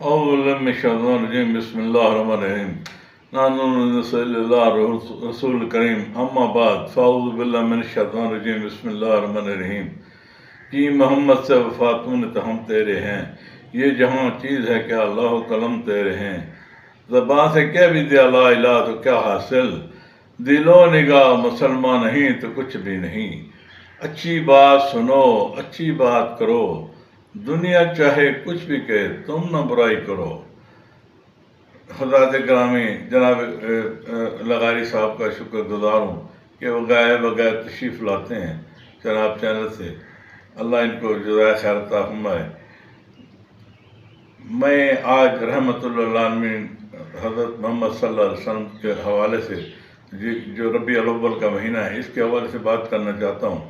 أعوذ بالله من الشيطان الرجيم. بسم الله الرحمن الرحيم. نحن نصلي الله رسول الكريم. أما بعد فأعوذ بالله من الشيطان الرجيم. بسم الله الرحمن الرحيم. کہ محمد سے وفاتون تو ہم تیرے ہیں، یہ جہاں چیز ہے کہ اللہ و قلم تیرے ہیں، زبان سے کہہ بھی دیا لا الہ تو کیا حاصل، دل و نگاہ مسلمان نہیں تو کچھ بھی نہیں، اچھی بات سنو اچھی بات کرو، دنیا چاہے کچھ بھی کہے تم نہ برائی کرو۔ حضرات گرامی جناب لغاری صاحب کا شکر گزار ہوں کہ وہ گائے بغیر تشریف لاتے ہیں جناب چینل سے، اللہ ان کو جزائے خیر عطا فرمائے۔ میں آج رحمت اللہ عالمین حضرت محمد صلی اللہ علیہ وسلم کے حوالے سے جو ربیع الاول کا مہینہ ہے اس کے حوالے سے بات کرنا چاہتا ہوں۔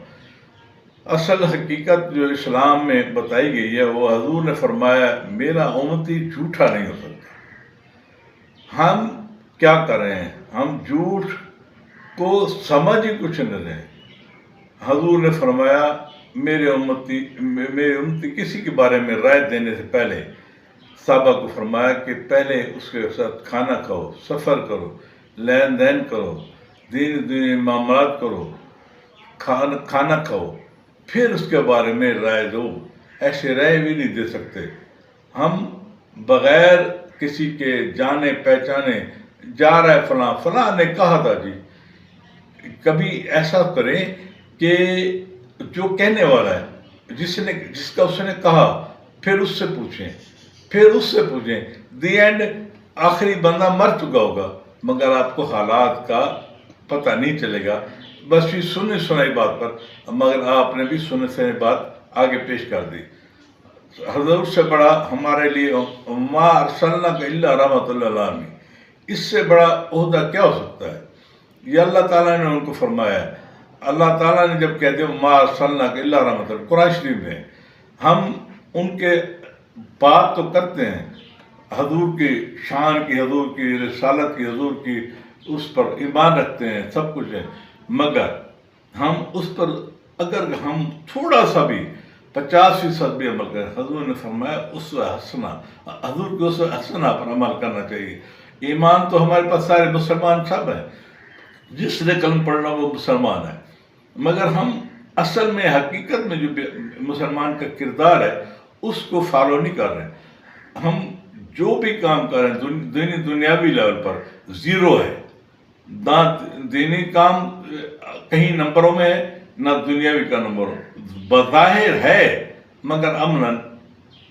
اصل حقیقت جو اسلام میں بتائی گئی ہے وہ حضور نے فرمایا میرا امتی جھوٹا نہیں ہو سکتا۔ ہم کیا کریں، ہم جھوٹ کو سمجھ ہی کچھ نہ رہے۔ حضور نے فرمایا میرے امتی کسی کے بارے میں رائے دینے سے پہلے صحابہ کو فرمایا کہ پہلے اس کے ساتھ کھانا کھاؤ، سفر کرو، لین دین کرو، دینی معاملات کرو، کھانا کھاؤ، پھر اس کے بارے میں رائے دو۔ ایسے رائے بھی نہیں دے سکتے ہم بغیر کسی کے جانے پہچانے، جا رہا ہے فلاں نے کہا تھا جی۔ کبھی ایسا کریں کہ جو کہنے والا ہے جس کا اس نے کہا پھر اس سے پوچھیں دی اینڈ آخری بندہ مر چکا ہوگا مگر آپ کو حالات کا پتہ نہیں چلے گا، بس یہ سنی سنائی بات پر، مگر آپ نے بھی سنی سنائی بات آگے پیش کر دی۔ حضور سے بڑا ہمارے لیے ما ارسلناک الا رحمۃ للعالمین، اس سے بڑا عہدہ کیا ہو سکتا ہے؟ یہ اللہ تعالیٰ نے ان کو فرمایا ہے۔ اللہ تعالیٰ نے جب کہتے ہیں ما ارسلناک الا رحمۃ للعالمین، قرآن شریف میں ہم ان کے بات تو کرتے ہیں حضور کی شان کی، حضور کی رسالت کی، حضور کی اس پر ایمان رکھتے ہیں، سب کچھ ہے، مگر ہم اس پر اگر ہم تھوڑا سا بھی 50% بھی عمل کریں، حضور نے فرمایا اسوہ حسنہ، حضور کے اسوہ حسنہ پر عمل کرنا چاہیے۔ ایمان تو ہمارے پاس سارے مسلمان سب ہیں، جس نے کلمہ پڑھنا وہ مسلمان ہے، مگر ہم اصل میں حقیقت میں جو مسلمان کا کردار ہے اس کو فالو نہیں کر رہے۔ ہم جو بھی کام کر رہے ہیں دنیاوی لیول پر زیرو ہے، نہ دینی کام کہیں نمبروں میں ہے نہ دنیاوی کا نمبر بظاہر ہے مگر عملاً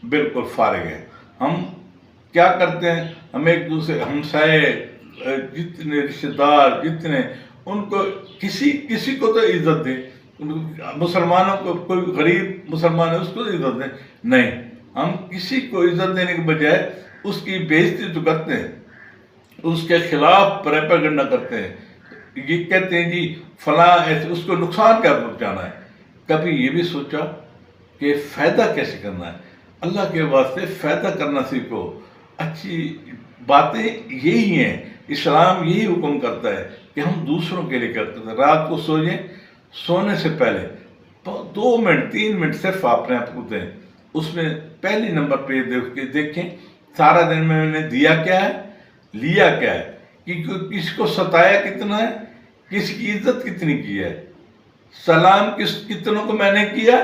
بالکل فارغ ہے۔ ہم کیا کرتے ہیں، ہم ایک دوسرے ہمسائے جتنے رشتہ دار جتنے ان کو کسی کو تو عزت دیں، مسلمانوں کو کوئی غریب مسلمان ہے اس کو عزت دیں، نہیں، ہم کسی کو عزت دینے کے بجائے اس کی بے عزتی تو کرتے ہیں، اس کے خلاف پروپیگنڈا کرتے ہیں، یہ کہتے ہیں جی فلاں ایسے، اس کو نقصان کیا پہنچانا ہے۔ کبھی یہ بھی سوچا کہ فائدہ کیسے کرنا ہے؟ اللہ کے واسطے فائدہ کرنا سیکھو۔ اچھی باتیں یہی ہیں، اسلام یہی حکم کرتا ہے کہ ہم دوسروں کے لیے کرتے ہیں۔ رات کو سونے سے پہلے 2 منٹ 3 منٹ صرف اپنے آپ کو دیں، اس میں پہلی نمبر پہ دیکھیں سارا دن میں نے دیا کیا ہے، لیا کیا ہے، کہ کس کو ستایا کتنا ہے، کس کی عزت کتنی کی ہے، سلام کتنوں کو میں نے کیا،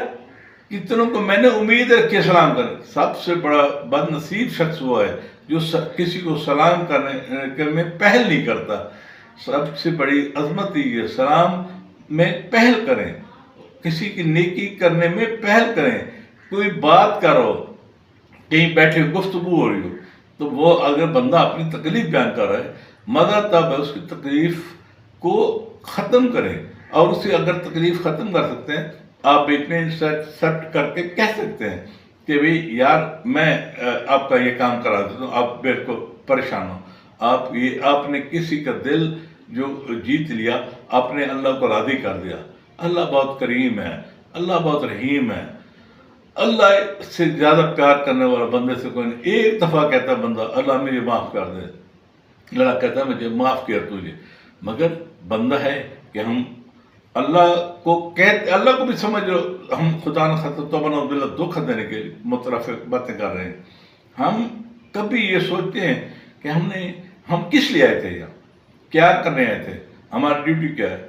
کتنوں کو میں نے امید رکھی سلام کرنے۔ سب سے بڑا بد نصیب شخص وہ ہے جو کسی کو سلام کرنے میں پہل نہیں کرتا۔ سب سے بڑی عظمت یہ ہے، سلام میں پہل کریں، کسی کی نیکی کرنے میں پہل کریں۔ کوئی بات کرو، کہیں بیٹھے گفتگو ہو رہی ہو تو وہ اگر بندہ اپنی تکلیف بیان کر رہا ہے، مدد تب ہے اس کی تکلیف کو ختم کریں، اور اسے اگر تکلیف ختم کر سکتے ہیں آپ بیچ میں ایکسیپٹ کر کے کہہ سکتے ہیں کہ بھئی یار میں آپ کا یہ کام کرا دیتا ہوں، آپ بالکل پریشان ہو، آپ نے کسی کا دل جو جیت لیا، آپ نے اللہ کو راضی کر دیا۔ اللہ بہت کریم ہے، اللہ بہت رحیم ہے، اللہ سے زیادہ پیار کرنے والا بندے سے کوئی نہیں۔ ایک دفعہ کہتا بندہ اللہ مجھے معاف کر دے، اللہ کہتا مجھے معاف کیا تجھے، مگر بندہ ہے کہ ہم اللہ کو بھی سمجھ لو ہم خدا نخواستہ توبہ نعوذ باللہ دھوکہ دینے کے مترفق باتیں کر رہے ہیں۔ ہم کبھی یہ سوچتے ہیں کہ ہم کس لیے آئے تھے یہاں، کیا کرنے آئے تھے، ہماری ڈیوٹی کیا ہے؟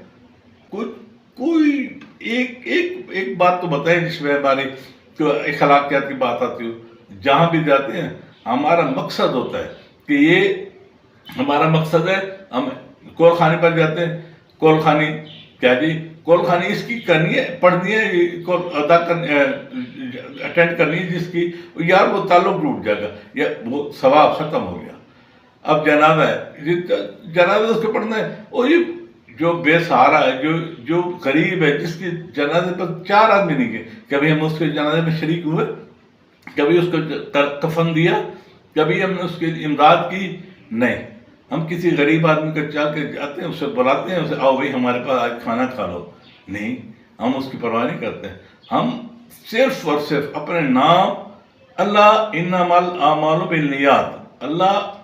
کوئی ایک بات تو بتائیں جس میں ہماری اخلاقیات کی بات آتی ہو. جہاں بھی جاتے ہیں ہمارا مقصد ہوتا ہے کہ یہ ہمارا مقصد ہے. ہم کول خانے پر جاتے ہیں، کول خانی کیا جی، کول خانی اس کی کرنی ہے، پڑھنی ہے، ادا کرنی، اٹینڈ کرنی ہے جس کی یار وہ تعلق ٹوٹ جائے گا یا وہ ثواب ختم ہو گیا. اب جنازہ ہے، جنازہ اس کو پڑھنا ہے. اور یہ جو بے سہارا ہے، جو غریب ہے، جس کی جنازے پر 4 آدمی نہیں گئے، کبھی ہم اس کے جنازے میں شریک ہوئے، کبھی اس کو کفن دیا، کبھی ہم نے اس کی امداد کی؟ نہیں. ہم کسی غریب آدمی کو چل کے جاتے ہیں، اسے بلاتے ہیں، اسے آؤ بھائی ہمارے پاس آج کھانا کھا لو. نہیں، ہم اس کی پرواہ نہیں کرتے. ہم صرف اور صرف اپنے نام، اللہ انما الاعمال بالنیات، اللہ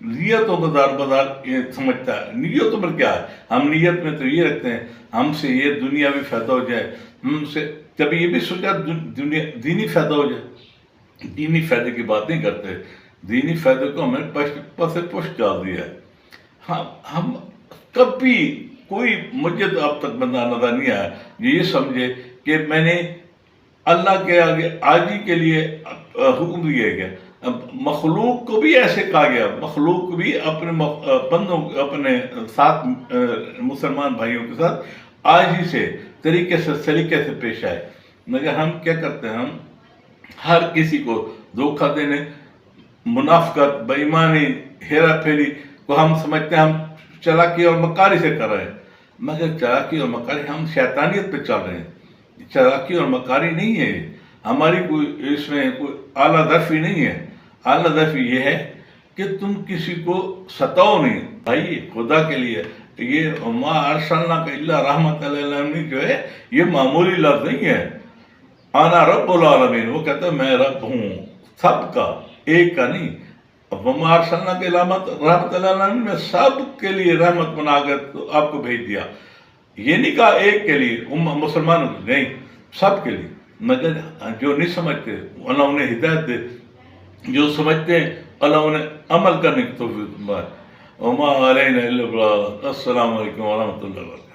نیتوں کو دار بدار یہ سمجھتا ہے. نیتوں پر کیا ہے؟ ہم نیت میں تو یہ رکھتے ہیں ہم سے یہ دنیاوی فائدہ ہو جائے، ہم سے کبھی یہ بھی سوچا دینی فائدہ ہو جائے. دینی فائدے کی بات نہیں کرتے، دینی فائدے کو ہم نے پس پشت ڈال دیا ہے. ہم کبھی کوئی، مجھے تو اب تک بندہ نظر نہیں آیا یہ سمجھے کہ میں نے اللہ کے آگے عاجزی کے لیے حکم دیا گیا. مخلوق کو بھی ایسے کہا گیا، مخلوق کو بھی اپنے بندوں، اپنے ساتھ مسلمان بھائیوں کے ساتھ عاجزی سے، طریقے سے، سلیقے سے پیش آئے. مگر ہم کیا کرتے ہیں؟ ہم ہر کسی کو دھوکہ دینے، منافقت، بے ایمانی، ہیرا پھیری کو ہم سمجھتے ہیں ہم چالاکی اور مکاری سے کر رہے ہیں. مگر چالاکی اور مکاری، ہم شیطانیت پہ چل رہے ہیں. چالاکی اور مکاری نہیں ہے، ہماری کوئی اس میں کوئی اعلیٰ درفی نہیں ہے. اعلیٰ درفی یہ ہے کہ تم کسی کو ستاؤ نہیں. بھائی خدا کے لیے یہ ما ارسلناک الا رحمۃ للعالمین جو ہے یہ معمولی لفظ نہیں ہے. انا رب العالمین، وہ کہتا ہے میں رب ہوں سب کا، ایک کا نہیں. وما ارسلناک الا رحمۃ للعالمین، میں سب کے لیے رحمت بنا کر آپ کو بھیج دیا. یہ نہیں کہا ایک کے لیے، مسلمانوں کے نہیں، سب کے لیے. مگر جو نہیں سمجھتے اللہ انہیں ہدایت دے، جو سمجھتے ہیں اللہ انہیں عمل کرنے کی توفیق دے. وما علینا الا البلاغ. السلام علیکم ورحمۃ اللہ وبرکاتہ.